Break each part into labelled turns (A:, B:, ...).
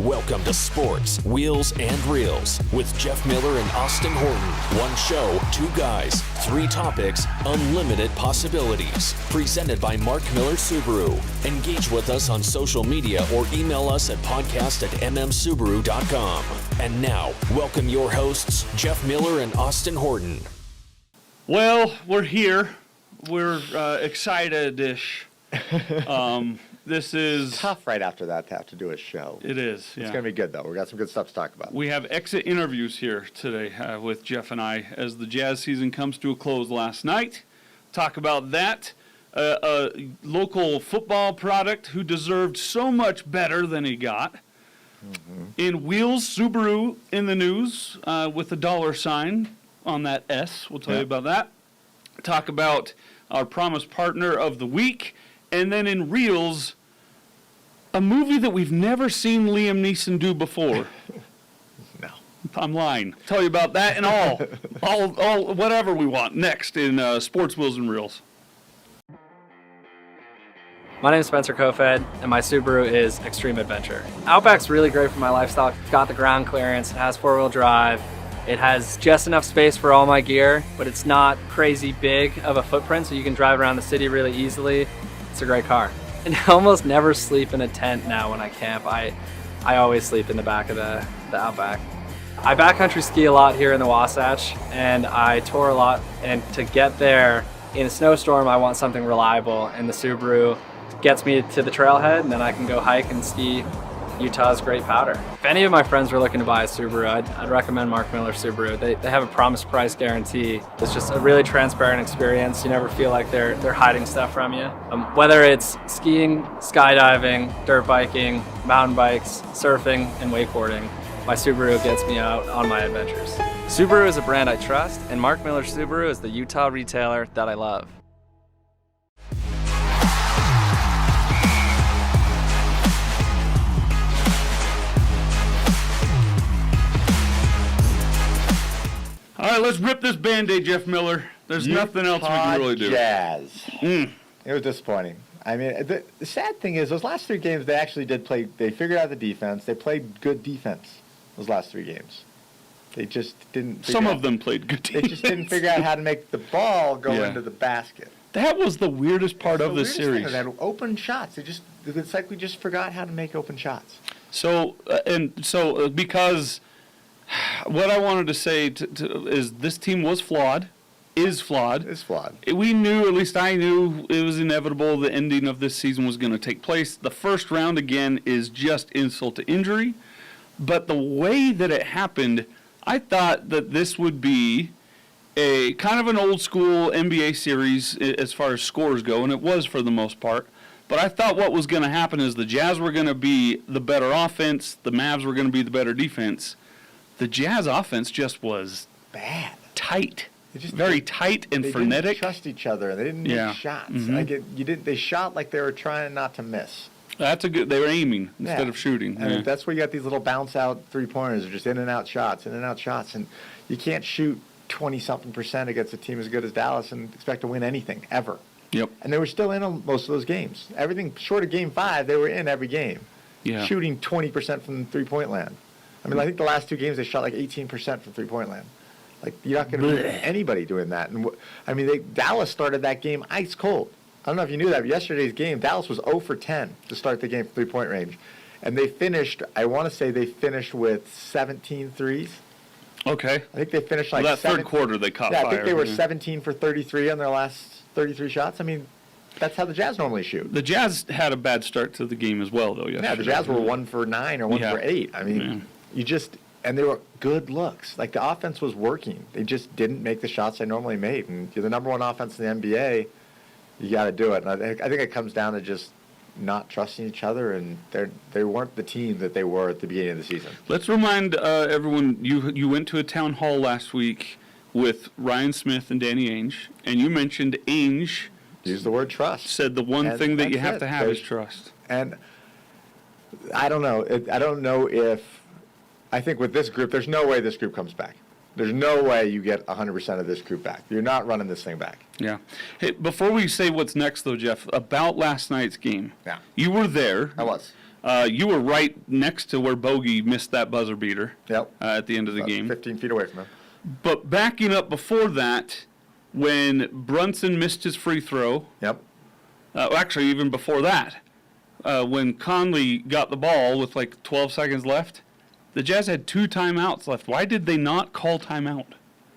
A: Welcome to Sports, Wheels, and Reels with Jeff Miller and Austin Horton. One show, two guys, three topics, unlimited possibilities. Presented by Mark Miller Subaru. Engage with us on social media or email us at podcast@mmsubaru.com. And now, welcome your hosts, Jeff Miller and Austin Horton.
B: Well, we're here. We're excited-ish. This is
C: tough right after that to have to do a show.
B: It is, yeah.
C: It's going to be good, though. We've got some good stuff to talk about.
B: We have exit interviews here today with Jeff and I as the Jazz season comes to a close last night. Talk about that. A local football product who deserved so much better than he got. Mm-hmm. In Wheels, Subaru in the news with a $sign on that S. We'll tell you about that. Talk about our promised partner of the week. And then in Reels, a movie that we've never seen Liam Neeson do before.
C: No.
B: I'm lying. Tell you about that and all whatever we want next in Sports, Wheels, and Reels.
D: My name is Spencer Kofed, and my Subaru is Extreme Adventure. Outback's really great for my lifestyle. It's got the ground clearance, it has four-wheel drive, it has just enough space for all my gear, but it's not crazy big of a footprint, so you can drive around the city really easily. It's a great car. And I almost never sleep in a tent now when I camp. I always sleep in the back of the Outback. I backcountry ski a lot here in the Wasatch, and I tour a lot, and to get there in a snowstorm, I want something reliable, and the Subaru gets me to the trailhead, and then I can go hike and ski Utah's great powder. If any of my friends were looking to buy a Subaru, I'd recommend Mark Miller Subaru. They have a promise price guarantee. It's just a really transparent experience. You never feel like they're hiding stuff from you. Whether it's skiing, skydiving, dirt biking, mountain bikes, surfing, and wakeboarding, my Subaru gets me out on my adventures. Subaru is a brand I trust, and Mark Miller Subaru is the Utah retailer that I love.
B: All right, let's rip this Band-Aid, Jeff Miller. There's nothing else we can really do.
C: Jazz. It was disappointing. I mean, the sad thing is those last three games they actually did play. They figured out the defense. They played good defense those last three games. They just didn't.
B: Some of them played good defense.
C: They just didn't figure out how to make the ball go into the basket.
B: That was the weirdest part of this series.
C: They had open shots. It's like we just forgot how to make open shots.
B: So because what I wanted to say is this team was flawed, is flawed.
C: It's flawed.
B: We knew, at least I knew, it was inevitable the ending of this season was going to take place. The first round, again, is just insult to injury. But the way that it happened, I thought that this would be a kind of an old school NBA series as far as scores go, and it was for the most part. But I thought what was going to happen is the Jazz were going to be the better offense, the Mavs were going to be the better defense. The Jazz offense just was
C: bad,
B: tight, very tight and frenetic.
C: They didn't trust each other. They didn't make shots. Mm-hmm. They shot like they were trying not to miss.
B: That's they were aiming instead of shooting.
C: And that's where you got these little bounce out 3-pointers, just in and out shots, and you can't shoot 20-something% against a team as good as Dallas and expect to win anything ever.
B: Yep.
C: And they were still in most of those games. Everything short of Game 5, they were in every game.
B: Yeah.
C: Shooting 20% from three-point land. I mean, I think the last two games they shot like 18% from three-point land. Like, you're not going to beat anybody doing that. And Dallas started that game ice cold. I don't know if you knew that, but yesterday's game, Dallas was 0 for 10 to start the game from three-point range. And they finished, I want to say they finished with 17 threes.
B: Okay.
C: I think they finished like
B: third quarter they caught fire.
C: I think they were 17 for 33 on their last 33 shots. I mean, that's how the Jazz normally shoot.
B: The Jazz had a bad start to the game as well, though, yesterday.
C: Yeah, the Jazz were 1 for 9 or 1 for 8. I mean, and they were good looks. Like, the offense was working. They just didn't make the shots they normally made. And you're the number one offense in the NBA, you got to do it. And I think it comes down to just not trusting each other, and they weren't the team that they were at the beginning of the season.
B: Let's remind everyone, you went to a town hall last week with Ryan Smith and Danny Ainge, and you mentioned Ainge.
C: Use the word trust.
B: Said the one thing that you have to have is trust.
C: And I don't know. I think with this group, there's no way this group comes back. There's no way you get 100% of this group back. You're not running this thing back.
B: Yeah. Hey, before we say what's next, though, Jeff, about last night's game.
C: Yeah.
B: You were there.
C: I was.
B: You were right next to where Bogey missed that buzzer beater.
C: Yep.
B: At the end of the
C: About
B: game.
C: 15 feet away from him.
B: But backing up before that, when Brunson missed his free throw,
C: Yep.
B: actually even before that, when Conley got the ball with like 12 seconds left, the Jazz had 2 timeouts left. Why did they not call timeout?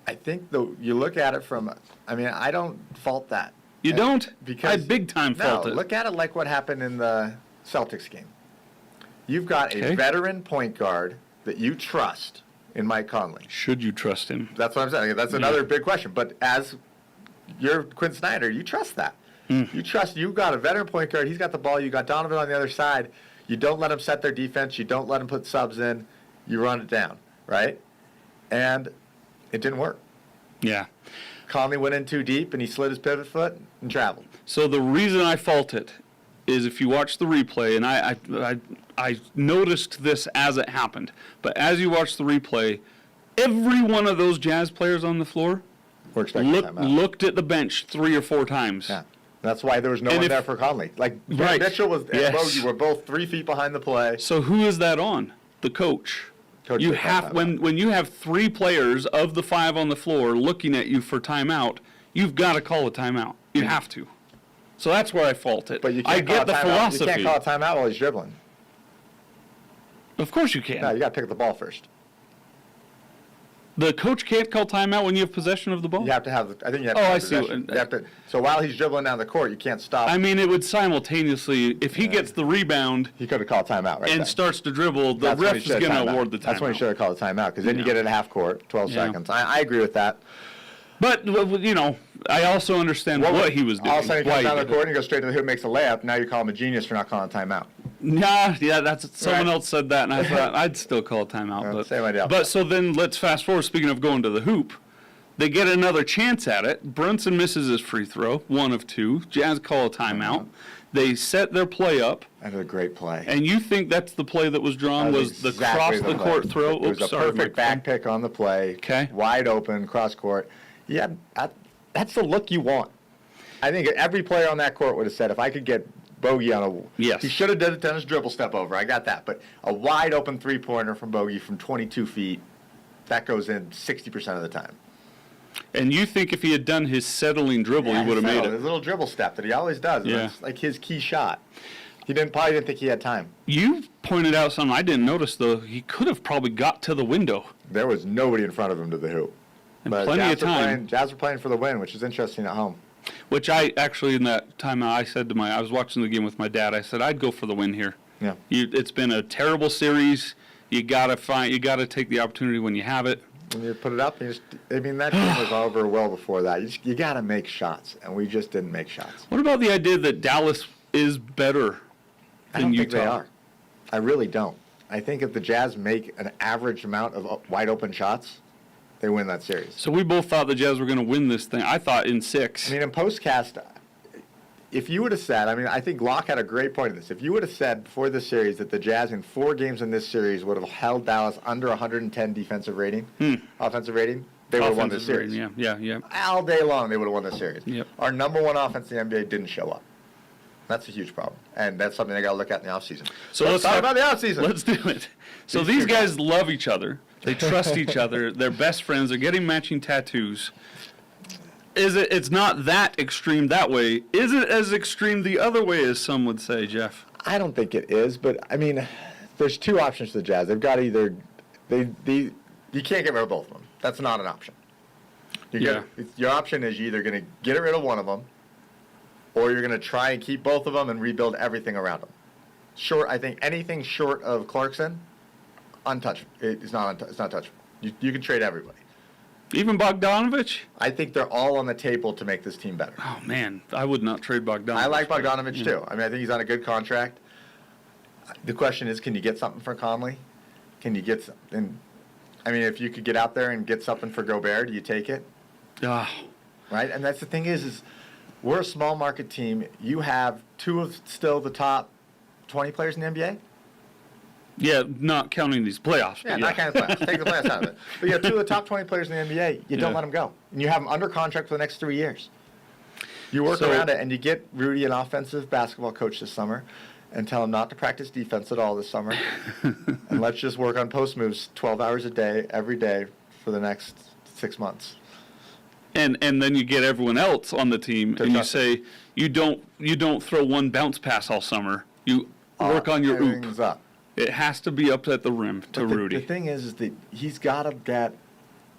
C: I think you look at it from, I mean, I don't fault that.
B: You don't?
C: Because
B: I big time fault it.
C: Look at it like what happened in the Celtics game. You've got
B: Okay.
C: a veteran point guard that you trust in Mike Conley.
B: Should you trust him?
C: That's what I'm saying. That's another big question. But as you're Quinn Snyder, you trust that. You trust you've got a veteran point guard. He's got the ball. You got Donovan on the other side. You don't let him set their defense. You don't let him put subs in. You run it down, right? And it didn't work.
B: Yeah.
C: Conley went in too deep, and he slid his pivot foot and traveled.
B: So the reason I fault it is if you watch the replay, and I noticed this as it happened, but as you watch the replay, every one of those Jazz players on the floor
C: We're expecting timeout.
B: looked at the bench 3 or 4 times.
C: Yeah. That's why there was no
B: And
C: one
B: if-
C: there for Conley. Like,
B: Right.
C: Mitchell and
B: Yes.
C: Bogey were both 3 feet behind the play.
B: So who is that on? The coach.
C: Coach
B: You
C: took that
B: have
C: timeout.
B: when you have 3 players of the 5 on the floor looking at you for timeout, you've got to call a timeout. You have to. So that's where I fault it.
C: But you
B: I
C: can't call
B: get
C: a
B: the
C: timeout.
B: philosophy.
C: You can't call a timeout while he's dribbling.
B: Of course you can.
C: No, you got to pick up the ball first.
B: The coach can't call timeout when you have possession of the ball.
C: You have to have. I think you have.
B: Oh,
C: to have
B: I see.
C: possession. You have to. So while he's dribbling down the court, you can't stop.
B: I mean, it would simultaneously, if he gets the rebound
C: he could have called timeout right
B: and
C: then.
B: starts to dribble, the
C: That's when
B: ref
C: he
B: is
C: should have
B: going to
C: timeout.
B: award the timeout.
C: That's when he should have called a timeout, because then you
B: Yeah.
C: get it at half court, 12
B: Yeah.
C: seconds. I agree with that.
B: But, you know, I also understand what he was doing.
C: All of a sudden he
B: why
C: comes down
B: he
C: the
B: did
C: court
B: it.
C: and he goes straight to the hoop, makes a layup. Now you call him a genius for not calling a timeout.
B: Nah, yeah, that's someone
C: Right.
B: else said that, and I thought I'd still call a timeout. But
C: same idea.
B: But so then let's fast forward. Speaking of going to the hoop, they get another chance at it. Brunson misses his free throw, 1 of 2. Jazz call a timeout. They set their play up,
C: That was a great play.
B: and you think that's the play that was drawn
C: That
B: was the
C: exactly
B: cross the
C: play.
B: court throw?
C: It was
B: Oops,
C: a
B: sorry,
C: perfect
B: microphone.
C: back pick on the play.
B: Okay.
C: Wide open, cross court. Yeah, that's the look you want. I think every player on that court would have said, if I could get Bogey on a...
B: Yes.
C: He should have done his dribble step over. I got that. But a wide open three-pointer from Bogey from 22 feet, that goes in 60% of the time.
B: And you think if he had done his settling dribble, he would have made
C: His
B: it.
C: little dribble step that he always does. And
B: Yeah.
C: That's like his key shot. He probably didn't think he had time.
B: You pointed out something I didn't notice, though. He could have probably got to the window.
C: There was nobody in front of him to the hoop.
B: And
C: But
B: plenty of
C: Jazz were
B: time.
C: Jazz were playing for the win, which is interesting at home.
B: Which I actually, in that time, I said to I was watching the game with my dad. I said, I'd go for the win here.
C: Yeah.
B: It's been a terrible series. You gotta take the opportunity when you have it.
C: When you put it up, that game was over well before that. You got to make shots, and we just didn't make shots.
B: What about the idea that Dallas is better
C: I
B: than
C: don't
B: Utah?
C: think they are. I really don't. I think if the Jazz make an average amount of wide open shots, they win that series.
B: So we both thought the Jazz were going to win this thing. I thought in 6.
C: I mean, in postcast, if you would have said, I think Locke had a great point in this. If you would have said before this series that the Jazz in 4 games in this series would have held Dallas under 110 defensive rating, offensive rating, they would have won this
B: Offensive
C: series.
B: rating, yeah.
C: All day long, they would have won this series.
B: Yep.
C: Our number 1 offense in the NBA didn't show up. That's a huge problem, and that's something they got to look at in the offseason.
B: So
C: let's talk about the offseason.
B: Let's do it. So these guys love each other. They trust each other. They're best friends. They're getting matching tattoos. It's not that extreme that way. Is it as extreme the other way as some would say, Jeff?
C: I don't think it is, but I mean, there's 2 options for the Jazz. They've got either you can't get rid of both of them. That's not an option. Your option is you're either going to get rid of one of them, or you're going to try and keep both of them and rebuild everything around them. I think anything short of Clarkson, untouchable. It's not touchable. You can trade everybody.
B: Even Bogdanovich?
C: I think they're all on the table to make this team better.
B: Oh, man. I would not trade Bogdanovich.
C: I like Bogdanovich, too. I mean, I think he's on a good contract. The question is, can you get something for Conley? Can you get something? I mean, if you could get out there and get something for Gobert, do you take it?
B: Ah,
C: Right? And that's the thing is we're a small market team. You have 2 of still the top 20 players in the NBA?
B: yeah, not counting these playoffs.
C: Yeah,
B: but
C: not counting the playoffs. Take the playoffs out of it. But you have 2 of the top 20 players in the NBA. You don't
B: Yeah.
C: let them go. And you have them under contract for the next 3 years. You work
B: So-
C: around it, and you get Rudy an offensive basketball coach this summer. and tell him not to practice defense at all this summer. And let's just work on post moves 12 hours a day, every day for the next 6 months.
B: And then you get everyone else on the team, and you say you don't throw one bounce pass all summer. You work on your oop.
C: Everything's up.
B: It has to be up at the rim to Rudy.
C: The thing is that he's got to get.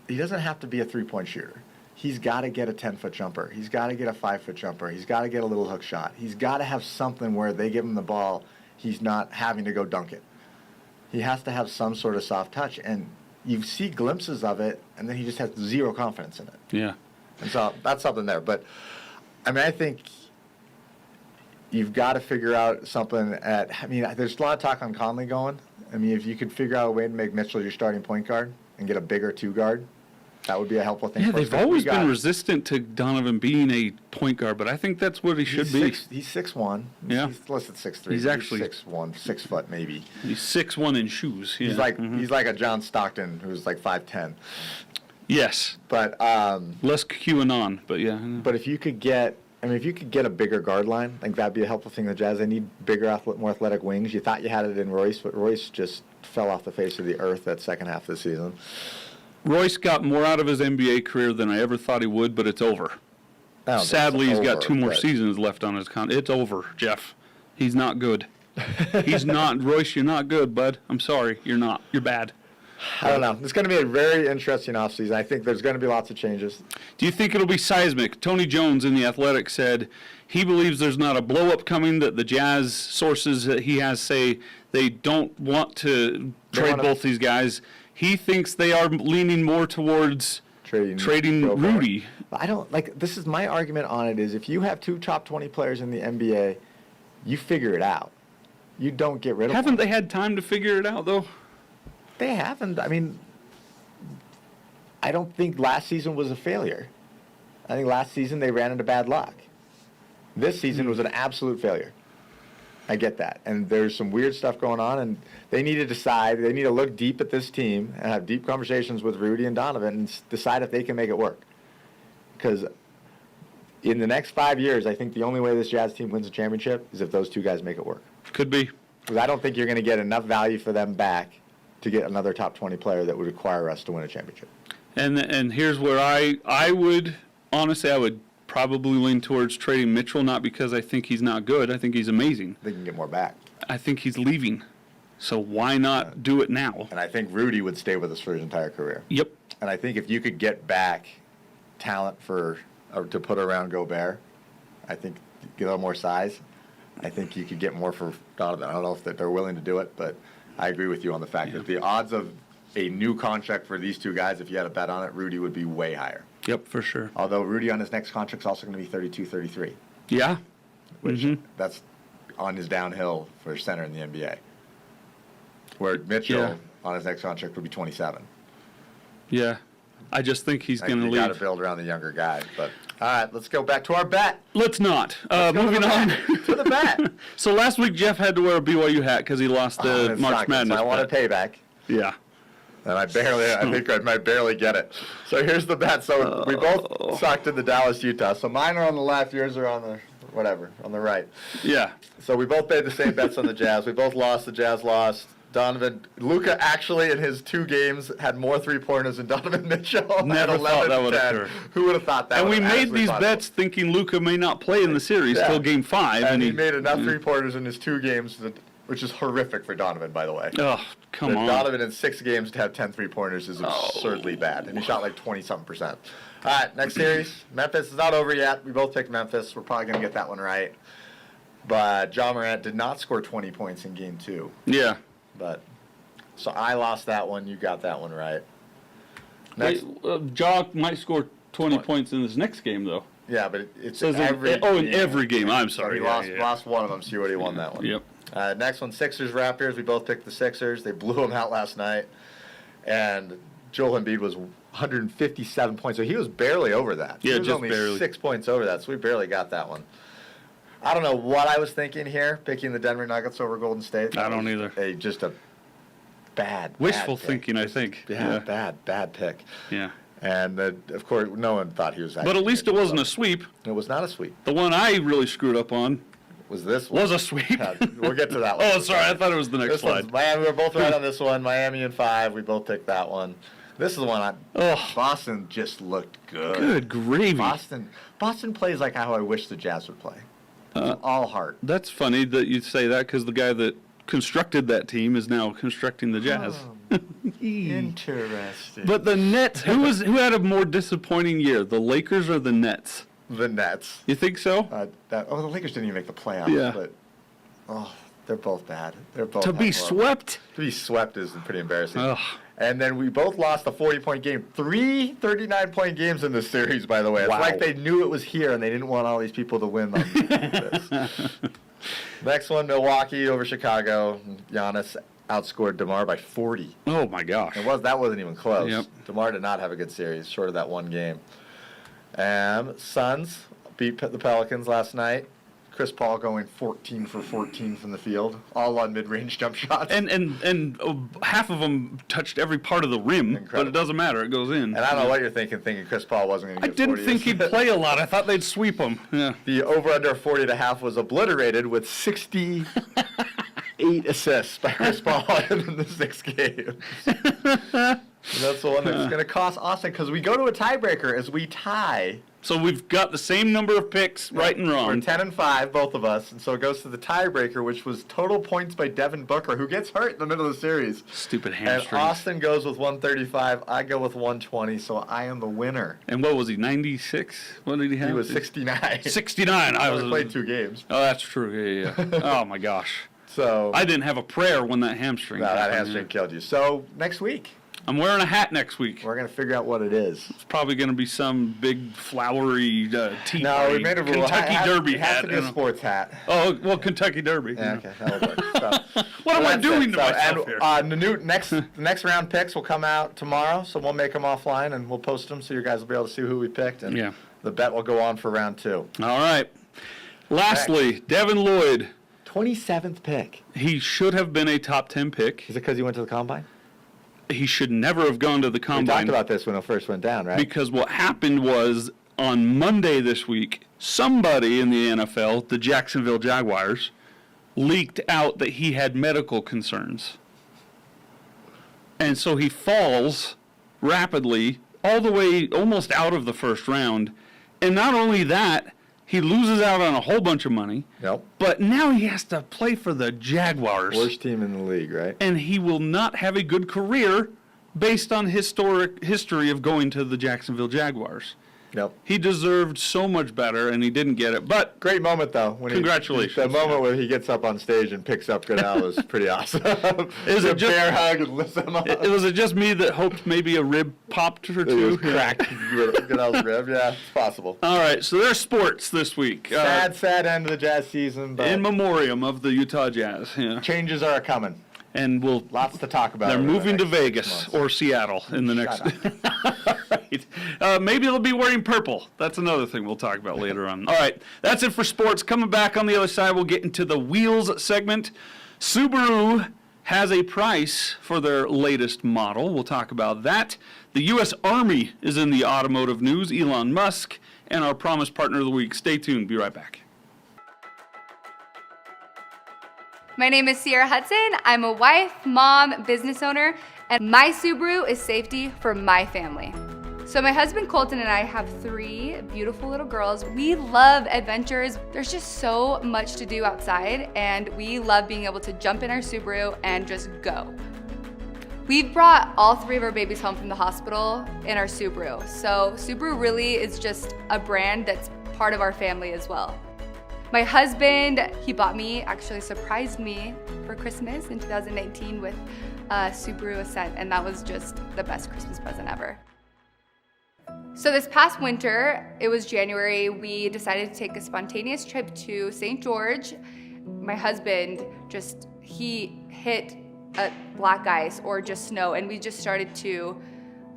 C: He doesn't have to be a 3-point shooter. He's got to get a 10-foot jumper. He's got to get a 5-foot jumper. He's got to get a little hook shot. He's got to have something where they give him the ball, he's not having to go dunk it. He has to have some sort of soft touch, and you see glimpses of it, and then he just has zero confidence in it.
B: Yeah.
C: And so that's something there. But, I mean, I think you've got to figure out something there's a lot of talk on Conley going. I mean, if you could figure out a way to make Mitchell your starting point guard and get a bigger 2-guard, that would be a helpful thing.
B: Yeah,
C: for us.
B: they've always been resistant to Donovan being a point guard, but I think that's what he should be.
C: He's 6'1".
B: Yeah.
C: He's listed 6'3".
B: He's actually
C: 6'1", 6 foot maybe.
B: He's 6'1" in shoes. Yeah.
C: He's like a John Stockton who's like 5'10".
B: Yes.
C: But
B: less QAnon, but yeah.
C: But if you could get a bigger guard line, I think that'd be a helpful thing. The Jazz, they need bigger, more athletic wings. You thought you had it in Royce, but Royce just fell off the face of the earth that second half of the season.
B: Royce got more out of his NBA career than I ever thought he would, but it's over. Sadly, he's got 2 more seasons left on his contract. It's over, Jeff. He's not good. He's not. Royce, you're not good, bud. I'm sorry. You're not. You're bad.
C: I don't know. It's going to be a very interesting offseason. I think there's going to be lots of changes.
B: Do you think it'll be seismic? Tony Jones in The Athletic said he believes there's not a blow-up coming, that the Jazz sources that he has say they don't want to trade both these guys. He thinks they are leaning more towards trading Rudy.
C: I don't this is my argument on it is if you have 2 top 20 players in the NBA, you figure it out. You don't get rid of them.
B: Haven't they had time to figure it out, though?
C: They haven't. I mean, I don't think last season was a failure. I think last season they ran into bad luck. This season was an absolute failure. I get that. And there's some weird stuff going on, and they need to decide. They need to look deep at this team and have deep conversations with Rudy and Donovan and decide if they can make it work. Because in the next 5 years, I think the only way this Jazz team wins a championship is if those 2 guys make it work.
B: Could be.
C: Because I don't think you're going to get enough value for them back to get another top 20 player that would require us to win a championship.
B: And here's where I would, honestly, I would probably lean towards trading Mitchell, not because I think he's not good. I think he's amazing.
C: They can get more back.
B: I think he's leaving. So why not do it now?
C: And I think Rudy would stay with us for his entire career.
B: Yep.
C: And I think if you could get back talent to put around Gobert, I think get a little more size, I think you could get more for Donovan. I don't know if they're willing to do it, but I agree with you on the fact that the odds of a new contract for these 2 guys, if you had a bet on it, Rudy would be way higher.
B: Yep, for sure.
C: Although Rudy on his next contract is also going to be 32, 33.
B: Yeah.
C: Which that's on his downhill for center in the NBA. Where Mitchell on his next contract would be 27.
B: Yeah. I just think he's going to leave.
C: You got to build around the younger guy. But all right, let's go back to our bet.
B: Let's not. Moving on
C: to the bet.
B: So last week Jeff had to wear a BYU hat because he lost the March Madness.
C: So I want a payback.
B: Yeah.
C: And I think I might barely get it. So here's the bet. So we both sucked in the Dallas-Utah. So mine are on the left, yours are on the right.
B: Yeah.
C: So we both made the same bets on the Jazz. We both lost. The Jazz lost. Luka actually in his 2 games had more 3-pointers than Donovan Mitchell.
B: Never thought that would occur.
C: Who would have thought that?
B: And we made these bets thinking Luka may not play in the series till Game 5.
C: And he made enough 3-pointers in his 2 games, which is horrific for Donovan, by the way.
B: Oh, come on.
C: Donovan in 6 games to have 10 3-pointers is absurdly bad. And he shot like 20-something%. All right, next series. Memphis is not over yet. We both picked Memphis. We're probably going to get that one right. But Ja Morant did not score 20 points in Game 2.
B: Yeah.
C: But so I lost that one. You got that one right.
B: Next, Ja might score 20 points in this next game, though.
C: Yeah, but it's
B: in every game. I'm sorry.
C: He lost one of them, so you already won that one.
B: Yep.
C: Next one, Sixers Raptors. We both picked the Sixers. They blew them out last night, and Joel Embiid was 157 points, so he was barely over that.
B: Yeah,
C: he was
B: just
C: only
B: barely.
C: 6 points over that, so we barely got that one. I don't know what I was thinking here, picking the Denver Nuggets over Golden State.
B: I don't either.
C: Just a bad
B: wishful
C: pick.
B: thinking, I think.
C: Yeah, bad pick.
B: Yeah.
C: And, of course, no one thought he was actually.
B: But at least it wasn't a sweep.
C: It was not a sweep.
B: The one I really screwed up on
C: was this one.
B: Was a sweep.
C: Yeah, we'll get to that one.
B: Oh, sorry. I thought it was the next
C: This
B: slide.
C: one's Miami. We're both right on this one. Miami in 5. We both picked that one. This is the one. Boston just looked good.
B: Good gravy.
C: Boston plays like how I wish the Jazz would play. All heart.
B: That's funny that you say that because the guy that constructed that team is now constructing the Jazz.
C: Interesting.
B: But the Nets, who had a more disappointing year, the Lakers or the Nets?
C: The Nets.
B: You think so?
C: The Lakers didn't even make the playoffs.
B: Yeah.
C: But they're both bad. They're both
B: To be swept?
C: To be swept is pretty embarrassing.
B: Ugh.
C: And then we both lost a 40-point game. 3 39-point games in this series, by the way. It's like they knew it was here and they didn't want all these people to win on this. Next one, Milwaukee over Chicago. Giannis outscored DeMar by 40.
B: Oh, my gosh.
C: That wasn't even close.
B: Yep.
C: DeMar did not have a good series, short of that one game. Suns beat the Pelicans last night. Chris Paul going 14 for 14 from the field, all on mid-range jump shots.
B: And half of them touched every part of the rim, but it doesn't matter. It goes in.
C: And I don't know what you're thinking Chris Paul wasn't going to get 40.
B: I didn't think he'd play a lot. I thought they'd sweep him. Yeah.
C: The over-under 40.5 was obliterated with 68 assists by Chris Paul in the 6 games. And that's the one that's going to cost Austin because we go to a tiebreaker as we tie.
B: So we've got the same number of picks, right and wrong.
C: We're 10 and 5, both of us, and so it goes to the tiebreaker, which was total points by Devin Booker, who gets hurt in the middle of the series.
B: Stupid hamstring.
C: And Austin goes with 135. I go with 120, so I am the winner.
B: And what was he? 96? What did he have?
C: He was 69.
B: 69.
C: I only played 2 games.
B: Oh, that's true. Yeah. Oh my gosh.
C: So
B: I didn't have a prayer when that hamstring.
C: That hamstring killed you. So next week.
B: I'm wearing a hat next week.
C: We're going to figure out what it is.
B: It's probably going to be some big flowery tea
C: No, we made a rule.
B: Kentucky Derby
C: hat. It has
B: hat.
C: to be a sports hat.
B: Oh, well, Kentucky Derby.
C: Yeah, okay, that'll work. So,
B: what am I doing to myself here?
C: The next round picks will come out tomorrow, so we'll make them offline and we'll post them so you guys will be able to see who we picked. And the bet will go on for round 2.
B: All right. Lastly, Devin Lloyd.
C: 27th pick.
B: He should have been a top 10 pick.
C: Is it because he went to the Combine?
B: He should never have gone to the Combine.
C: We talked about this when it first went down, right?
B: Because what happened was on Monday this week, somebody in the NFL, the Jacksonville Jaguars, leaked out that he had medical concerns. And so he falls rapidly all the way almost out of the first round. And not only that, he loses out on a whole bunch of money.
C: Yep.
B: But now he has to play for the Jaguars.
C: Worst team in the league, right?
B: And he will not have a good career based on history of going to the Jacksonville Jaguars.
C: Yep.
B: He deserved so much better, and he didn't get it. But
C: great moment, though.
B: Congratulations.
C: The moment where he gets up on stage and picks up Goodell was pretty awesome.
B: Is it just
C: bear hug and lifts him up?
B: Was it just me that hoped maybe a rib popped or two?
C: It was cracked. Goodell's rib. Yeah, it's possible.
B: All right, so there's sports this week.
C: Sad end of the Jazz season. But
B: in memoriam of the Utah Jazz. Yeah.
C: Changes are coming.
B: And
C: lots to talk about.
B: They're moving to Vegas or Seattle in the next. Right. Maybe they'll be wearing purple. That's another thing we'll talk about later on. All right, that's it for sports. Coming back on the other side, we'll get into the wheels segment. Subaru has a price for their latest model. We'll talk about that. The U.S. Army is in the automotive news. Elon Musk and our promised partner of the week. Stay tuned. Be right back.
E: My name is Sierra Hudson. I'm a wife, mom, business owner, and my Subaru is safety for my family. So my husband Colton and I have 3 beautiful little girls. We love adventures. There's just so much to do outside, and we love being able to jump in our Subaru and just go. We've brought all 3 of our babies home from the hospital in our Subaru. So Subaru really is just a brand that's part of our family as well. My husband, he actually surprised me for Christmas in 2019 with a Subaru Ascent, and that was just the best Christmas present ever. So this past winter, it was January, we decided to take a spontaneous trip to St. George. My husband he hit a black ice or just snow, and we just started to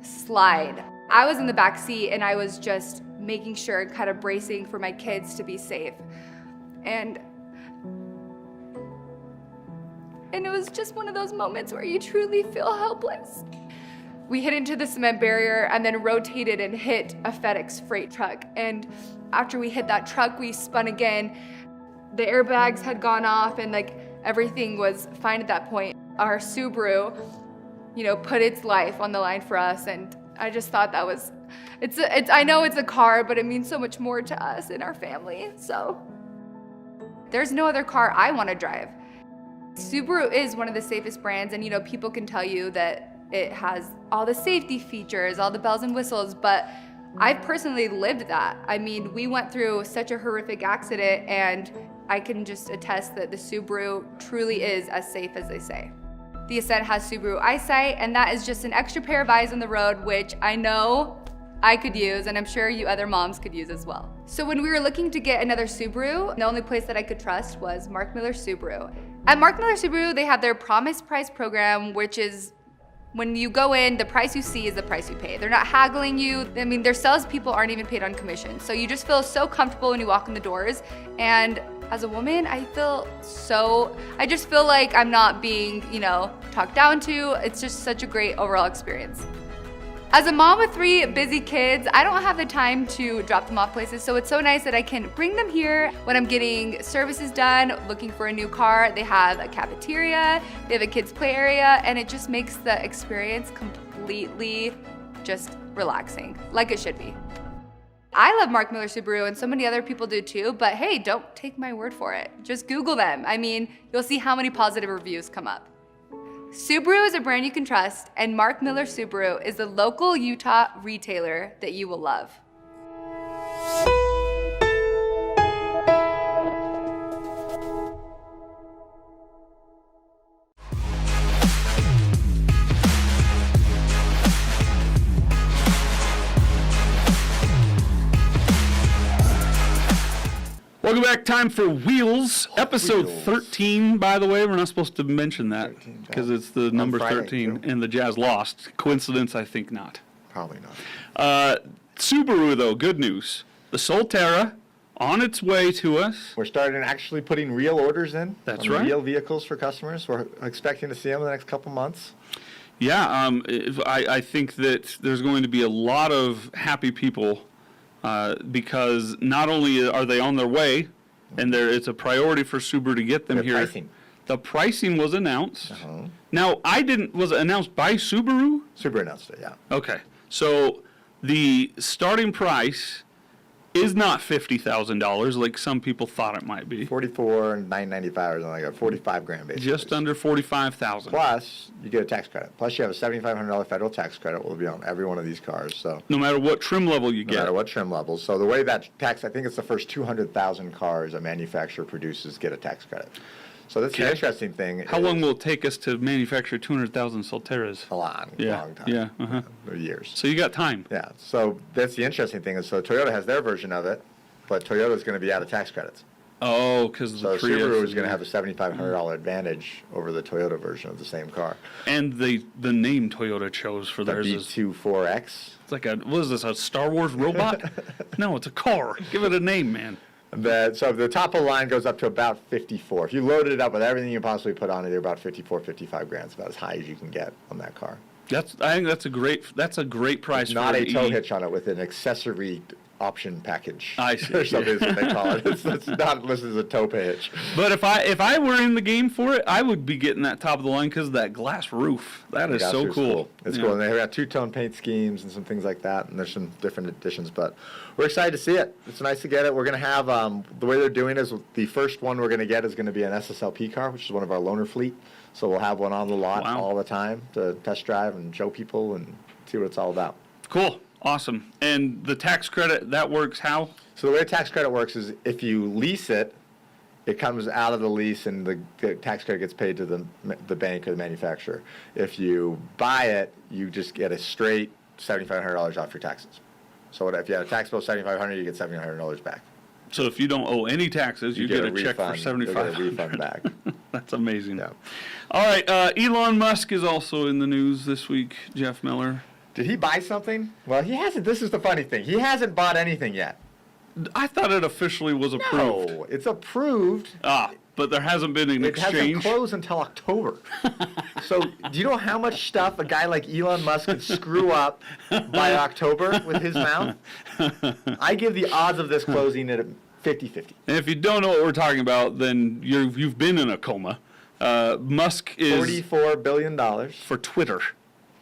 E: slide. I was in the back seat and I was just making sure, kind of bracing for my kids to be safe. And it was just one of those moments where you truly feel helpless. We hit into the cement barrier and then rotated and hit a FedEx freight truck. And after we hit that truck, we spun again. the airbags had gone off and like everything was fine at that point. Our Subaru, you know, put its life on the line for us, and I just thought that was, I know it's a car, but it means so much more to us and our family. So there's no other car I want to drive. Subaru is one of the safest brands, and you know, people can tell you that it has all the safety features, all the bells and whistles, but I've personally lived that. I mean, we went through such a horrific accident, and I can just attest that the Subaru truly is as safe as they say. The Ascent has Subaru EyeSight, and that is just an extra pair of eyes on the road, which I know I could use, and I'm sure you other moms could use as well. So when we were looking to get another Subaru, the only place that I could trust was Mark Miller Subaru. At Mark Miller Subaru, they have their Promise Price program, which is when you go in, the price you see is the price you pay. They're not haggling you. I mean, their salespeople aren't even paid on commission. So you just feel so comfortable when you walk in the doors. And as a woman, I just feel like I'm not being, you know, talked down to. It's just such a great overall experience. As a mom with 3 busy kids, I don't have the time to drop them off places, so it's so nice that I can bring them here when I'm getting services done, looking for a new car. They have a cafeteria, they have a kids' play area, and it just makes the experience completely just relaxing, like it should be. I love Mark Miller Subaru, and so many other people do too, but hey, don't take my word for it. Just Google them. I mean, you'll see how many positive reviews come up. Subaru is a brand you can trust, and Mark Miller Subaru is the local Utah retailer that you will love.
B: Welcome back. Time for Wheels, episode
C: Wheels.
B: 13, by the way. We're not supposed to mention that because it's the number
C: Friday,
B: 13,
C: too.
B: and the Jazz lost. Coincidence? I think not.
C: Probably not.
B: Subaru, though, good news. The Solterra on its way to us.
C: We're starting actually putting real orders in.
B: That's
C: on
B: right.
C: Real vehicles for customers. We're expecting to see them in the next couple months.
B: Yeah, I think that there's going to be a lot of happy people because not only are they on their way, and it's a priority for Subaru to get them
C: The
B: here.
C: pricing.
B: The pricing was announced. Now, was it announced by Subaru?
C: Subaru announced it, yeah.
B: Okay, so the starting price is not $50,000 like some people thought it might be.
C: 44,995 or something like that. 45 grand basically.
B: Just under 45,000.
C: Plus, you get a tax credit. Plus, you have a $7,500 federal tax credit will be on every one of these cars. So
B: No matter what trim level you
C: no
B: get.
C: matter what trim level. So the way that tax, I think it's the first 200,000 cars a manufacturer produces get a tax credit. So that's the
B: Okay.
C: interesting thing.
B: How long will it take us to manufacture 200,000 Solterras?
C: A long,
B: Yeah,
C: long time.
B: yeah, uh-huh.
C: Years.
B: So you got time.
C: Yeah. So that's the interesting thing is so Toyota has their version of it, but Toyota is going to be out of tax credits.
B: Oh, because
C: So
B: the Prius.
C: Subaru is going to have a $7,500 advantage over the Toyota version of the same car.
B: And the name Toyota chose for
C: The
B: theirs is
C: B24X.
B: it's like what is this, a Star Wars robot? No, it's a car. Give it a name, man.
C: So the top of the line goes up to about 54. If you loaded it up with everything you possibly put on it, you're about 54, 55 grand. It's about as high as you can get on that car.
B: I think that's a great price
C: Not
B: for
C: a
B: an
C: tow
B: E.
C: hitch on it with an accessory option package.
B: I see,
C: Or something is what they call it. It's not listed as a tow hitch.
B: But if I were in the game for it, I would be getting that top of the line because of that glass roof. That is
C: Yeah,
B: so
C: it's
B: cool.
C: It's
B: Yeah.
C: cool. And they've got two-tone paint schemes and some things like that. And there's some different additions. But we're excited to see it. It's nice to get it. We're going to have, the way they're doing is the first one we're going to get is going to be an SSLP car, which is one of our loaner fleet. So we'll have one on the lot
B: Wow.
C: all the time to test drive and show people and see what it's all about.
B: Cool. Awesome. And the tax credit, that works how?
C: So the way tax credit works is if you lease it, it comes out of the lease and the tax credit gets paid to the bank or the manufacturer. If you buy it, you just get a straight $7,500 off your taxes. So if you had a tax bill of $7,500, you get $7,500 back.
B: So if you don't owe any taxes, you get a check for
C: refund. You get a
B: $7,500.
C: refund back.
B: That's amazing.
C: Yeah.
B: All right. Elon Musk is also in the news this week. Jeff Miller.
C: Did he buy something? Well, he hasn't. This is the funny thing. He hasn't bought anything yet.
B: I thought it officially was approved.
C: No, it's approved.
B: But there hasn't been an
C: It hasn't
B: exchange.
C: closed until October. So do you know how much stuff a guy like Elon Musk could screw up by October with his mouth? I give the odds of this closing at 50-50.
B: And if you don't know what we're talking about, then you've been in a coma. Musk is
C: $44 billion
B: for Twitter.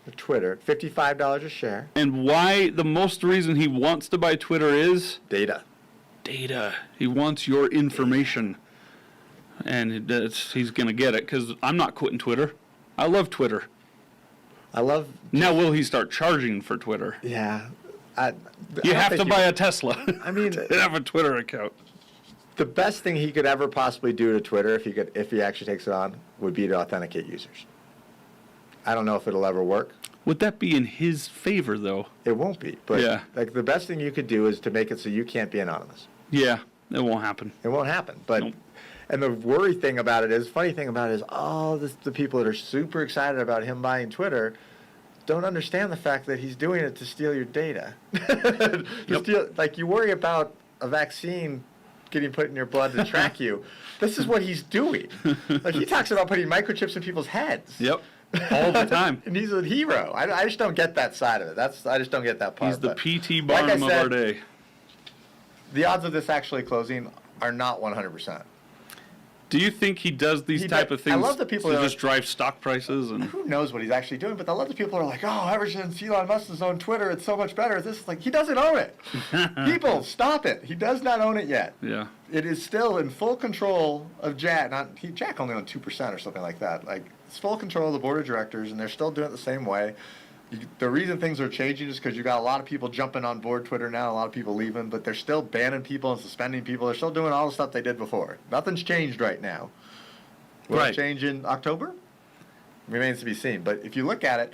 C: for Twitter, $55 a share.
B: And why the most reason he wants to buy Twitter is
C: Data.
B: data. He wants your information. And he's going to get it because I'm not quitting Twitter. I love Twitter.
C: I love.
B: Now, will he start charging for Twitter?
C: Yeah.
B: You have to buy a Tesla.
C: I mean,
B: to have a Twitter account.
C: the best thing he could ever possibly do to Twitter, if he actually takes it on, would be to authenticate users. I don't know if it'll ever work.
B: Would that be in his favor, though?
C: It won't be. But
B: Yeah.
C: like the best thing you could do is to make it so you can't be anonymous.
B: Yeah, it won't happen.
C: It won't happen. But
B: Nope.
C: and the worry thing about it is, funny thing about it is, the people that are super excited about him buying Twitter don't understand the fact that he's doing it to steal your data. Like you worry about a vaccine getting put in your blood to track you. This is what he's doing. Like he talks about putting microchips in people's heads.
B: Yep. All the time.
C: And he's a hero. I just don't get that side of it. I just don't get that part.
B: He's the
C: But
B: P.T.
C: like I
B: Barnum of our
C: said,
B: day.
C: the odds of this actually closing are not 100%.
B: Do you think he does these
C: He
B: type
C: does-
B: of things
C: I love the people
B: to
C: that are-
B: just drive stock prices? And
C: Who knows what he's actually doing? But a lot of the people are like, oh, ever since Elon Musk has owned Twitter, it's so much better. This is like, he doesn't own it. People, stop it. He does not own it yet.
B: yeah.
C: It is still in full control of Jack. Jack only owned 2% or something like that. Like, it's full control of the board of directors, and they're still doing it the same way. The reason things are changing is because you got a lot of people jumping on board Twitter now, a lot of people leaving, but they're still banning people and suspending people. They're still doing all the stuff they did before. Nothing's changed right now. Will
B: Right.
C: it change in October? Remains to be seen. But if you look at it,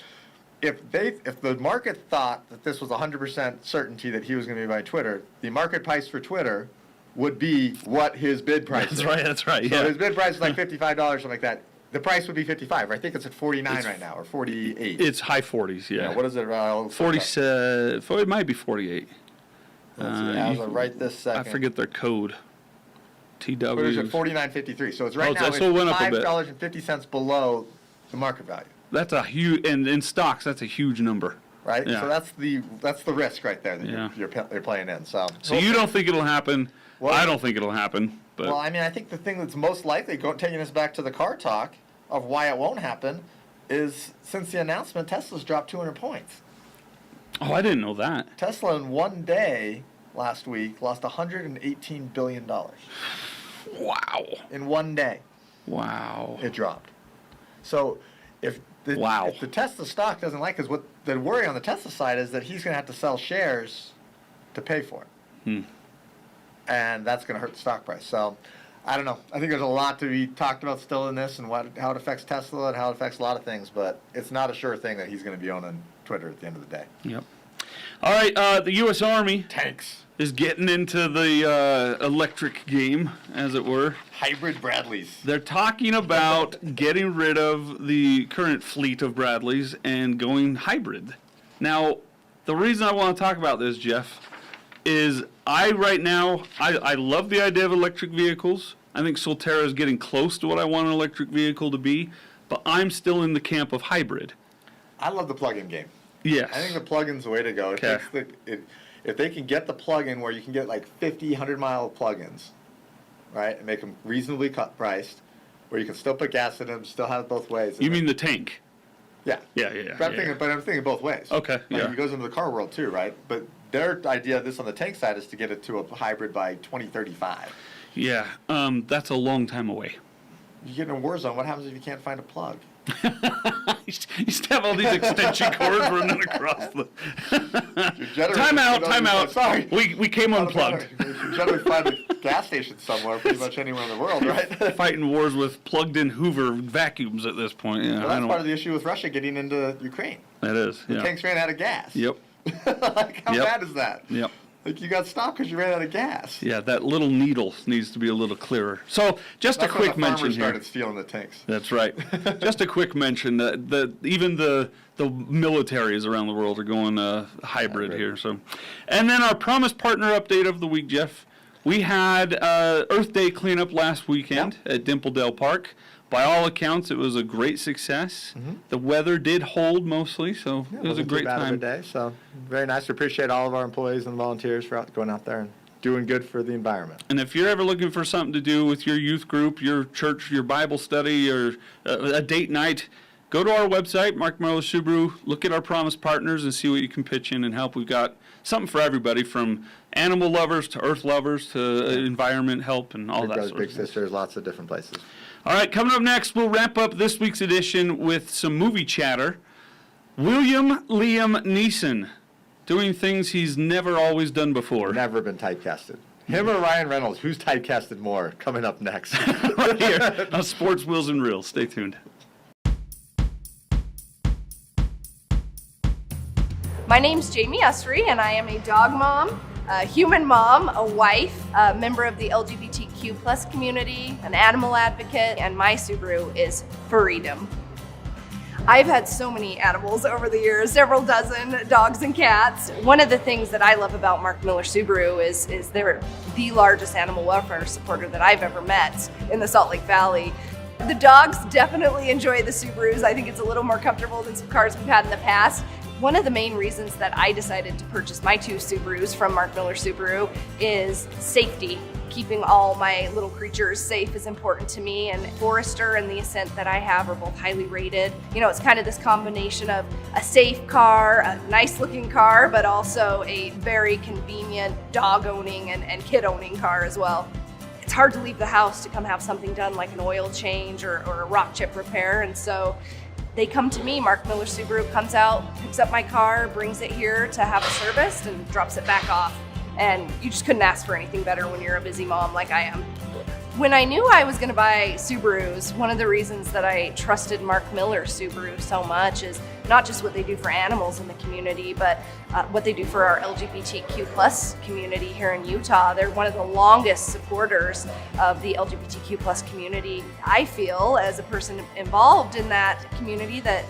C: if the market thought that this was 100% certainty that he was going to be buying Twitter, the market price for Twitter would be what his bid price is.
B: That's right.
C: So
B: Yeah.
C: his bid price is like $55, something like that. The price would be 55. I think it's at 49 right now, or 48.
B: It's high 40s, yeah.
C: What is it?
B: 40, it might be 48.
C: Let's see, as of right this second.
B: I forget their code. TW.
C: But it's at 49.53. So it's right
B: Oh,
C: now
B: so it went up a bit.
C: $5.50 below the market value.
B: That's a huge, and in stocks, that's a huge number.
C: Right?
B: Yeah.
C: So that's the risk right there that
B: Yeah.
C: you're playing in. So
B: You don't think it'll happen.
C: Well,
B: I don't think it'll happen. But
C: Well, I mean, I think the thing that's most likely, taking us back to the car talk of why it won't happen, is since the announcement, Tesla's dropped 200 points.
B: I didn't know that.
C: Tesla in one day last week lost $118 billion.
B: Wow.
C: In one day,
B: Wow.
C: it dropped. So if the Tesla stock doesn't like us, what the worry on the Tesla side is that he's going to have to sell shares to pay for it. And that's going to hurt the stock price. So I don't know. I think there's a lot to be talked about still in this and how it affects Tesla and how it affects a lot of things. But it's not a sure thing that he's going to be owning Twitter at the end of the day.
B: Yep. All right. The U.S. Army
C: Tanks.
B: is getting into the electric game, as it were.
C: Hybrid Bradleys.
B: They're talking about getting rid of the current fleet of Bradleys and going hybrid. Now, the reason I want to talk about this, Jeff, is I love the idea of electric vehicles. I think Solterra is getting close to what I want an electric vehicle to be, but I'm still in the camp of hybrid.
C: I love the plug-in game.
B: Yes.
C: I think the plug-in's the way to go.
B: Okay.
C: If they can get the plug-in where you can get like 50, 100-mile plug-ins, right, and make them reasonably priced, where you can still put gas in them, still have it both ways.
B: You mean the tank?
C: Yeah.
B: Yeah.
C: But I'm thinking both ways.
B: Okay,
C: Like,
B: yeah.
C: It goes into the car world too, right? But their idea of this on the tank side is to get it to a hybrid by 2035.
B: Yeah. That's a long time away.
C: You get in a war zone, what happens if you can't find a plug?
B: You used to have all these extension cords running across the. Time out.
C: Sorry.
B: We came unplugged.
C: You can generally find a gas station somewhere, pretty much anywhere in the world, right?
B: Fighting wars with plugged-in Hoover vacuums at this point. Yeah,
C: Well, that's part of the issue with Russia getting into Ukraine.
B: That is.
C: The
B: Yeah.
C: tanks ran out of gas.
B: Yep.
C: Like, how
B: Yep.
C: bad is that?
B: Yep.
C: Like, you got stopped because you ran out of gas.
B: Yeah, that little needle needs to be a little clearer. So, just
C: That's
B: a quick
C: when the
B: mention
C: farmers
B: here.
C: started stealing the tanks.
B: That's right. Just a quick mention that even the militaries around the world are going hybrid here. So, and then our promised partner update of the week, Jeff. We had Earth Day cleanup last weekend at Dimpledale Park. By all accounts, it was a great success. The weather did hold mostly, so it was a
C: Wasn't too
B: great
C: bad of
B: time.
C: a day, so very nice. We appreciate all of our employees and volunteers for going out there and doing good for the environment.
B: And if you're ever looking for something to do with your youth group, your church, your Bible study, or a date night, go to our website, Mark Miller Subaru, look at our promise partners and see what you can pitch in and help. We've got something for everybody, from animal lovers to earth lovers to environment help and all
C: Big
B: that
C: brothers,
B: sort
C: big
B: of thing.
C: sisters, lots of different places.
B: All right, coming up next, we'll wrap up this week's edition with some movie chatter. Liam Neeson, doing things he's never always done before.
C: Never been typecasted. Him or Ryan Reynolds, who's typecasted more? Coming up next.
B: Right here on Sports Wheels and Reels. Stay tuned.
F: My name's Jamie Ustry, and I am a dog mom, a human mom, a wife, a member of the LGBTQ plus community, an animal advocate, and my Subaru is freedom. I've had so many animals over the years, several dozen dogs and cats. One of the things that I love about Mark Miller Subaru is they're the largest animal welfare supporter that I've ever met in the Salt Lake Valley. The dogs definitely enjoy the Subarus. I think it's a little more comfortable than some cars we've had in the past. One of the main reasons that I decided to purchase my 2 Subarus from Mark Miller Subaru is safety. Keeping all my little creatures safe is important to me, and Forester and the Ascent that I have are both highly rated. You know, it's kind of this combination of a safe car, a nice looking car, but also a very convenient dog owning and kid owning car as well. It's hard to leave the house to come have something done like an oil change or a rock chip repair, and so they come to me. Mark Miller Subaru comes out, picks up my car, brings it here to have it serviced, and drops it back off. And you just couldn't ask for anything better when you're a busy mom like I am. When I knew I was gonna buy Subarus, one of the reasons that I trusted Mark Miller Subaru so much is not just what they do for animals in the community, but what they do for our LGBTQ plus community here in Utah. They're one of the longest supporters of the LGBTQ plus community. I feel, as a person involved in that community, that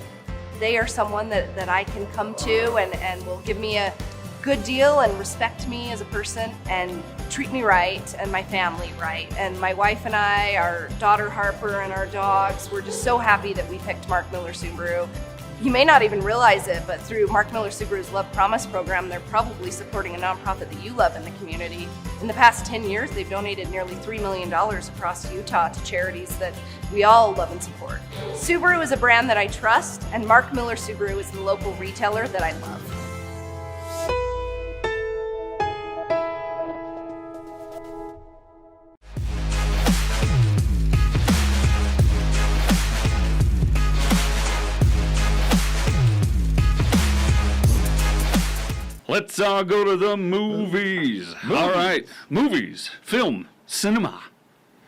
F: they are someone that I can come to and will give me a good deal and respect me as a person and treat me right and my family right. And my wife and I, our daughter Harper and our dogs, we're just so happy that we picked Mark Miller Subaru. You may not even realize it, but through Mark Miller Subaru's Love Promise program, they're probably supporting a nonprofit that you love in the community. In the past 10 years, they've donated nearly $3 million across Utah to charities that we all love and support. Subaru is a brand that I trust, and Mark Miller Subaru is the local retailer that I love.
B: Let's all go to the movies. All right, movies, film, cinema.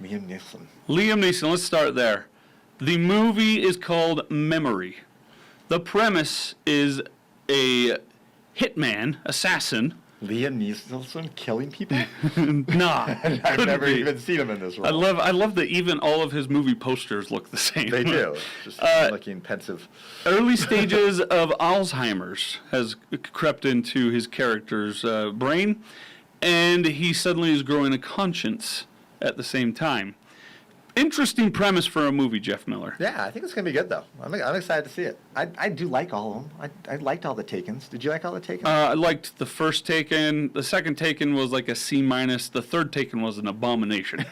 C: Liam Neeson.
B: Liam Neeson, let's start there. The movie is called Memory. The premise is a hitman, assassin.
C: Liam Neeson killing people?
B: Nah,
C: I've
B: couldn't
C: never
B: be.
C: even seen him in this role.
B: I love that even all of his movie posters look the same.
C: They do. Just looking pensive.
B: Early stages of Alzheimer's has crept into his character's brain, and he suddenly is growing a conscience at the same time. Interesting premise for a movie, Jeff Miller.
C: Yeah, I think it's going to be good, though. I'm excited to see it. I do like all of them. I liked all the Takens. Did you like all the Takens?
B: I liked the first Taken. The second Taken was like a C-. The third Taken was an abomination.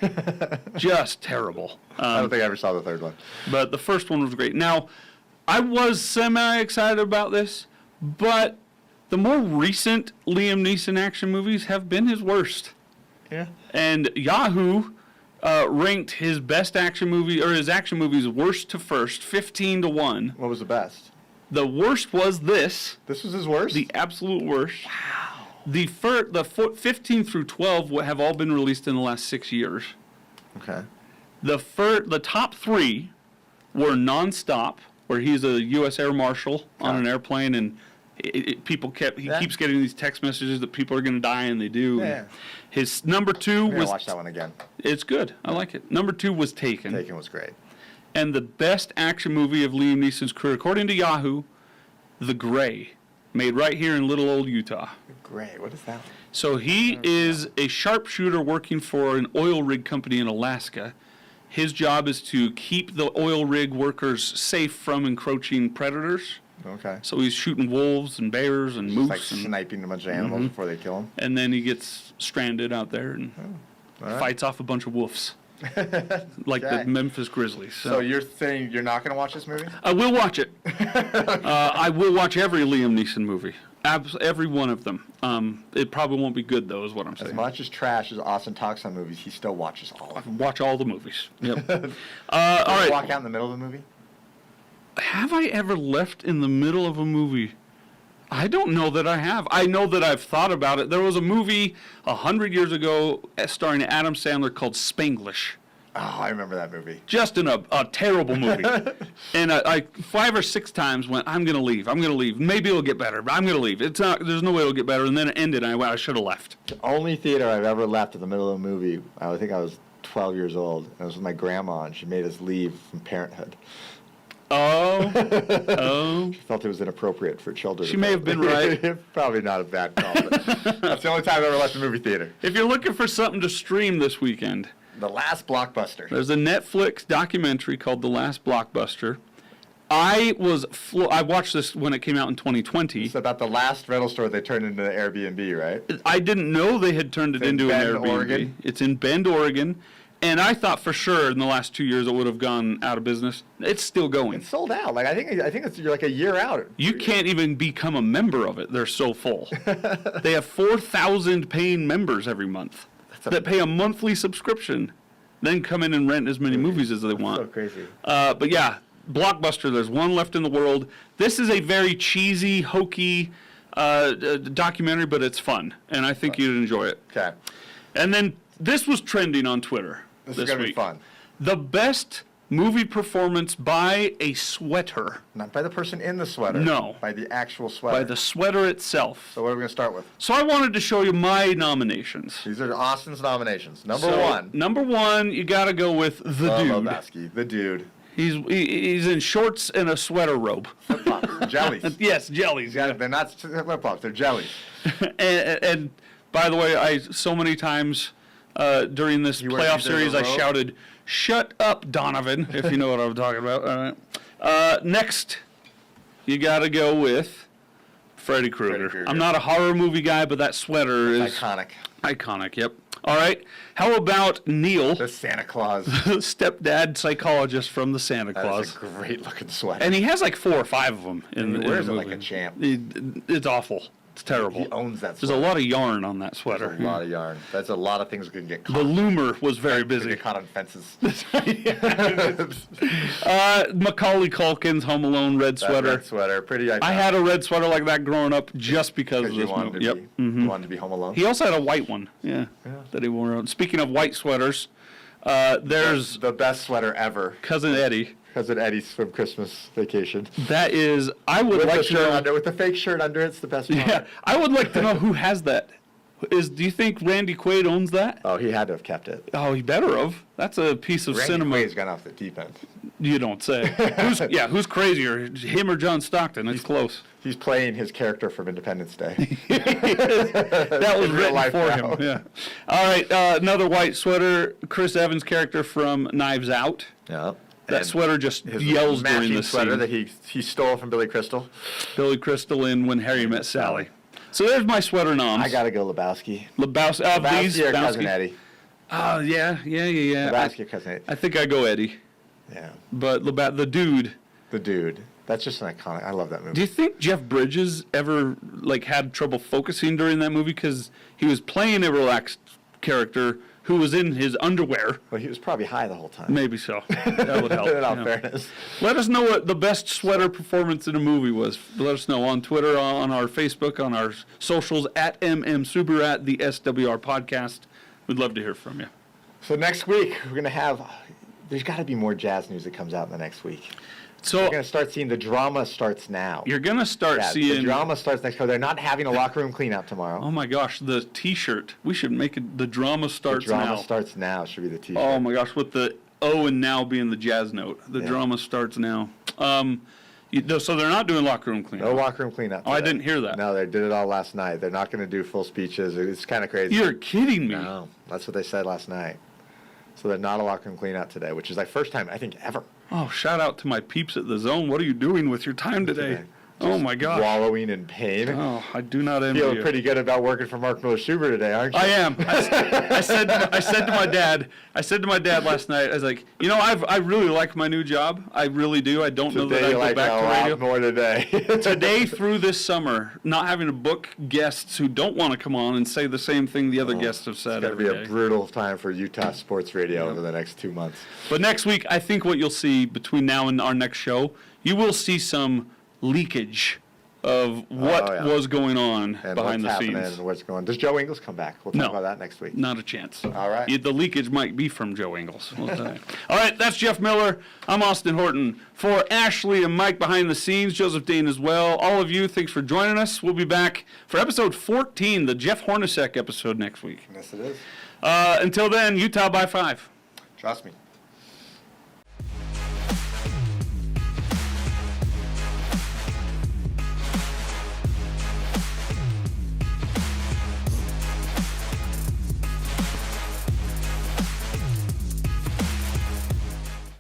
B: Just terrible.
C: I don't think I ever saw the third one.
B: But the first one was great. Now, I was semi-excited about this, but the more recent Liam Neeson action movies have been his worst.
C: Yeah.
B: And Yahoo ranked his best action movie, or his action movies worst to first, 15-1.
C: What was the best?
B: The worst was this.
C: This was his worst?
B: The absolute worst. Wow. The 15 through 12 have all been released in the last 6 years.
C: Okay.
B: The top 3 were Nonstop, where he's a U.S. Air Marshal on an airplane, and he keeps getting these text messages that people are going to die, and they do.
C: Yeah.
B: His number 2
C: I'm
B: was.
C: watch that one again.
B: It's good. I like it. Number 2 was Taken.
C: Taken was great.
B: And the best action movie of Liam Neeson's career, according to Yahoo, The Gray, made right here in little old Utah.
C: Great. What is that?
B: So he is a sharpshooter working for an oil rig company in Alaska. His job is to keep the oil rig workers safe from encroaching predators.
C: Okay.
B: So he's shooting wolves and bears and moose
C: Like
B: and
C: sniping a bunch of animals before they kill them.
B: and then he gets stranded out there and
C: All right.
B: fights off a bunch of wolves, like
C: Okay.
B: the Memphis Grizzlies.
C: So you're saying you're not going to watch this movie?
B: I will watch it. I will watch every Liam Neeson movie, every one of them. It probably won't be good though, is what I'm saying.
C: As much as trash as Austin talks on movies, he still watches all of them.
B: Watch all the movies. Yep. All right.
C: Walk out in the middle of the movie?
B: Have I ever left in the middle of a movie? I don't know that I have. I know that I've thought about it. There was a movie 100 years ago starring Adam Sandler called Spanglish.
C: Oh, I remember that movie.
B: Just in a terrible movie. And I 5 or 6 times went, I'm going to leave. I'm going to leave. Maybe it'll get better, but I'm going to leave. It's not. There's no way it'll get better. And then it ended, and I went, I should have left.
C: The only theater I've ever left in the middle of a movie, I think I was 12 years old, and it was with my grandma, and she made us leave from Parenthood.
B: Oh.
C: She felt it was inappropriate for children.
B: She may have been right.
C: Probably not a bad call, but that's the only time I've ever left the movie theater.
B: If you're looking for something to stream this weekend,
C: The Last Blockbuster.
B: there's a Netflix documentary called The Last Blockbuster. I watched this when it came out in 2020.
C: It's about the last rental store they turned into the Airbnb, right?
B: I didn't know they had turned it
C: It's in
B: into an
C: Bend,
B: Airbnb.
C: Oregon.
B: It's in Bend, Oregon. And I thought for sure in the last 2 years it would have gone out of business. It's still going.
C: It's sold out. Like I think it's you're like a year out.
B: You can't even become a member of it. They're so full. They have 4,000 paying members every month that pay a monthly subscription, then come in and rent as many movies as they want.
C: So crazy.
B: But yeah, Blockbuster, there's one left in the world. This is a very cheesy, hokey documentary, but it's fun, and I think you'd enjoy it.
C: Okay.
B: And then this was trending on Twitter
C: This
B: this
C: is gonna
B: week.
C: be fun.
B: The best movie performance by a sweater.
C: Not by the person in the sweater.
B: No.
C: By the actual sweater.
B: By the sweater itself.
C: So what are we going to start with?
B: So I wanted to show you my nominations.
C: These are Austin's nominations. Number
B: So,
C: one.
B: Number one, you got to go with the dude.
C: Lobowski, the dude.
B: He's in shorts and a sweater robe.
C: Flip-flops, jellies.
B: Yes, jellies.
C: Yeah, they're not flip-flops, they're jellies.
B: And by the way, I so many times during this
C: You weren't
B: playoff
C: either
B: series,
C: of
B: I
C: those?
B: shouted, "Shut up, Donovan!" If you know what I'm talking about. All right. Next, you got to go with Freddy Krueger.
C: Krueger.
B: I'm not a horror movie guy, but that sweater is
C: Iconic.
B: iconic. Yep. All right. How about Neil,
C: The Santa Claus.
B: stepdad psychologist from the Santa
C: That
B: Claus?
C: is a great looking sweater.
B: And he has like 4 or 5 of them in,
C: He
B: in
C: wears
B: the
C: it like
B: movie.
C: a champ.
B: It's awful. It's terrible.
C: He owns that
B: There's
C: sweater.
B: a lot of yarn on that
C: There's
B: sweater.
C: a lot of yarn. That's a lot of things that can get caught.
B: The loomer was very
C: Can
B: busy.
C: get caught on fences.
B: Macaulay Culkin's Home Alone red
C: That
B: sweater.
C: red sweater, pretty iconic.
B: I had a red sweater like that growing up just because of
C: Because you
B: this
C: wanted
B: movie.
C: to
B: Yep.
C: be, you wanted to be home alone.
B: He also had a white one, that he wore out. Speaking of white sweaters, there's
C: The best sweater ever.
B: Cousin Eddie.
C: Cousin Eddie's from Christmas Vacation.
B: That is, I would
C: With
B: like
C: the
B: to
C: shirt
B: know.
C: under, with the fake shirt under, it's the best part.
B: Yeah, I would like to know who has that. Do you think Randy Quaid owns that?
C: Oh, he had to have kept it.
B: Oh, he better have. That's a piece of
C: Randy
B: cinema.
C: Quaid's gone off the deep end.
B: You don't say. Who's crazier, him or John Stockton? It's close.
C: He's playing his character from Independence Day.
B: That was
C: In real
B: written
C: life
B: for
C: now.
B: him. Yeah. All right. Another white sweater. Chris Evans' character from Knives Out.
C: Yeah.
B: That
C: And
B: sweater just
C: his
B: yells during
C: matching
B: this
C: sweater
B: scene.
C: that he stole from Billy Crystal.
B: Billy Crystal in When Harry Met Sally. So there's my sweater noms.
C: I gotta go Lebowski.
B: Lebowski. These
C: Lebowski or Cousin
B: Lebowski.
C: Eddie?
B: Oh yeah.
C: Lebowski or Cousin Eddie?
B: I think I go Eddie,
C: Yeah.
B: but the dude.
C: The dude. That's just an iconic. I love that movie.
B: Do you think Jeff Bridges ever had trouble focusing during that movie because he was playing a relaxed character who was in his underwear?
C: Well, he was probably high the whole time.
B: Maybe so. That would help.
C: In all
B: yeah.
C: fairness.
B: Let us know what the best sweater performance in a movie was. Let us know on Twitter, on our Facebook, on our socials, at MMSubaru, at the SWR Podcast. We'd love to hear from you.
C: So next week, we're going to have, there's got to be more jazz news that comes out in the next week.
B: So
C: We're going to start seeing the drama starts now.
B: you're going to start
C: Yeah,
B: seeing...
C: the drama starts next week. They're not having a locker room cleanout tomorrow.
B: Oh my gosh, the T-shirt. We should make it the drama
C: The
B: starts
C: drama
B: now.
C: starts now should be the t-shirt.
B: Oh my gosh, with the O and now being the jazz note. The
C: Yeah.
B: drama starts now. So they're not doing locker room cleanup.
C: No locker room cleanout
B: Oh, I
C: today.
B: didn't hear that.
C: No, they did it all last night. They're not going to do full speeches. It's kind of crazy.
B: You're kidding me.
C: No, that's what they said last night. So they're not a locker room cleanout today, which is like first time, I think, ever.
B: Oh, shout out to my peeps at the Zone. What are you doing with your time today? Oh my gosh.
C: Wallowing in pain.
B: Oh, I do not envy
C: Feeling
B: you.
C: pretty good about working for Mark Miller Subaru today, aren't you?
B: I am. I said to my dad last night, I was like, you know, I really like my new job. I really do. I don't know that
C: Today
B: I
C: you
B: go
C: like
B: back
C: it a
B: to
C: lot
B: radio.
C: more today.
B: Today through this summer, not having to book guests who don't want to come on and say the same thing the other guests have said
C: It's going to
B: every
C: be
B: day.
C: a brutal time for Utah sports radio over the next 2 months.
B: But next week, I think what you'll see between now and our next show, you will see some leakage of what was going on
C: And
B: behind
C: what's
B: the
C: happening
B: scenes.
C: and what's going on. Does Joe Ingles come back? We'll talk
B: No.
C: about that next week.
B: Not a chance.
C: All right.
B: The leakage might be from Joe Ingles. All right, that's Jeff Miller. I'm Austin Horton. For Ashley and Mike behind the scenes, Joseph Dean as well. All of you, thanks for joining us. We'll be back for episode 14, the Jeff Hornacek episode next week.
C: Yes, it is.
B: Until then, Utah by 5.
C: Trust me.